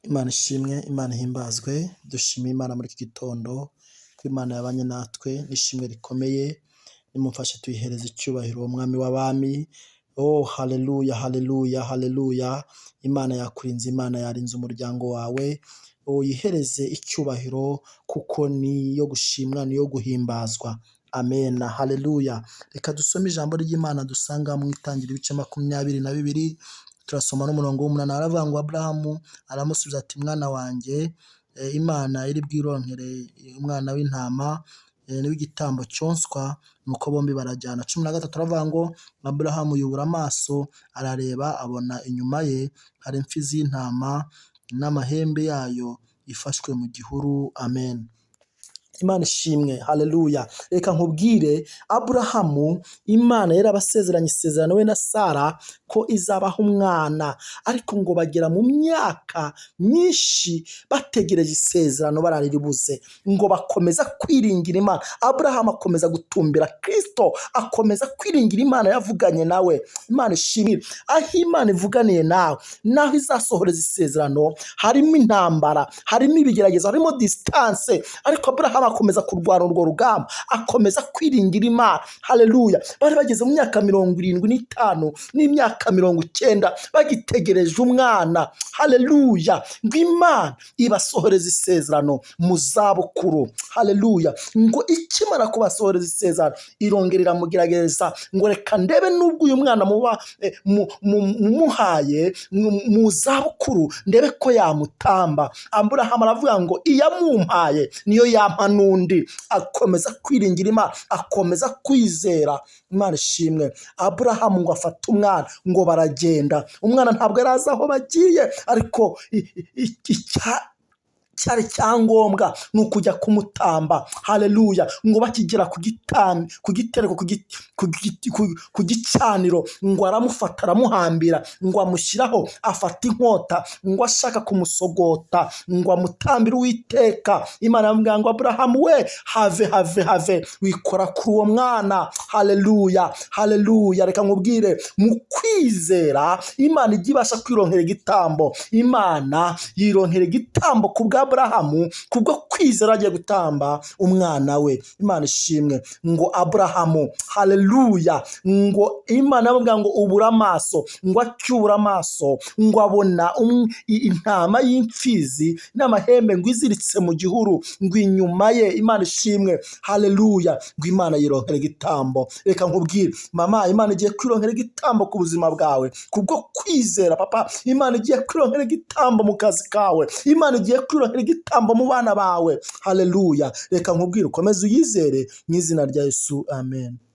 Imana ishimwe, Imana ihimbazwe, dushimiye Imana muri iki gitondo ko Imana yabanye natwe n'ishimwe rikomeye, nimumfashe tuyihereze icyubahiro umwami w'abami. Oh haleluya, haleluya, haleluya. Imana yakurinze, Imana yarinze umuryango wawe, uyihereze icyubahiro kuko ni yo gushimwa, ni yo guhimbazwa. Amen, haleluya. Reka dusome ijambo ry'Imana dusanga mu Itangiriro ibice 22, turasoma n'umurongo w'8. Aravuga ngo Aburahamu aramusubiza ati mwana wanjye, Imana iri bwironkere umwana w'intama w'igitambo cyonswa. Nuko bombi barajyana. 13 aravuga ngo Aburahamu yubura amaso arareba, abona inyuma ye hari imfizi y'intama n'amahembe yayo ifashwe mu gihuru. Amen. Imana ishimwe, haleluya. Reka nkubwire, Aburahamu Imana yarabasezeranye isezerano we na Sara ko izabaho umwana, ariko ngo bagera mu myaka myinshi bategereje isezerano barariribuze, ngo bakomeza kwiringira Imana. Aburahamu akomeza gutumbira Kristo, akomeza kwiringira Imana yavuganye nawe. Imana ishimire, aho Imana ivuganiye nawe naho izasohoreza isezerano harimo intambara, harimo ibigeragezo, harimo distance, ariko Aburahamu akomeza kurwana urwo rugamba, akomeza kwiringira Imana. Haleluya. Bari bageze mu myaka 75 n'imyaka 90 bagitegereje umwana. Haleluya. Ngo Imana ibasohoreza isezerano mu zabukuru. Haleluya. Ngo ikimara kubasohoreza isezerano irongera iramugerageza ngo reka ndebe nubwo uyu mwana muba muhaye mu zabukuru ndebe ko yamutamba. Aburahamu aravuga ngo iyamumpaye niyo yampa n'undi. Akomeza kwiringira Imana, akomeza kwizera. Imana ishimwe. Aburahamu ngo afata umwana, ngo baragenda. Umwana ntabwo yari azi aho bagiye, ariko cyari cyangombwa ni ukujya kumutamba. Haleluya. Ngo bakigera ku gicaniro, ngo aramufata aramuhambira, ngo amushyiraho, afata inkota, ngo ashaka kumusogota, ngo amutambire Uwiteka. Imana yamubwira ngo Aburahamu we, have wikora kuri uwo mwana. Haleluya, haleluya. Reka nkubwire, mu kwizera Imana ijya ibasha kwironkera igitambo. Imana yironkera igitambo ku bwa Aburahamu, kubwo kwizera agiye gutamba umwana we. Imana ishimwe. Ngo Aburahamu, haleluya, ngo Imana yamubwira ngo ubura amaso, ngo acyubura amaso, ngo abona intama y'imfizi n'amahembe ngo iziritse mu gihuru, ngo inyuma ye. Imana ishimwe, haleluya. Ngo Imana yironkera igitambo. Reka nkubwire mama, Imana igiye kwironkera igitambo ku buzima bwawe kubwo kwizera. Papa, Imana igiye kwironkera igitambo mu kazi kawe. Imana igiye kwironkera igitambo mu bana bawe. Haleluya. Reka nkubwire ukomeze uyizere mu izina rya Yesu. Amen.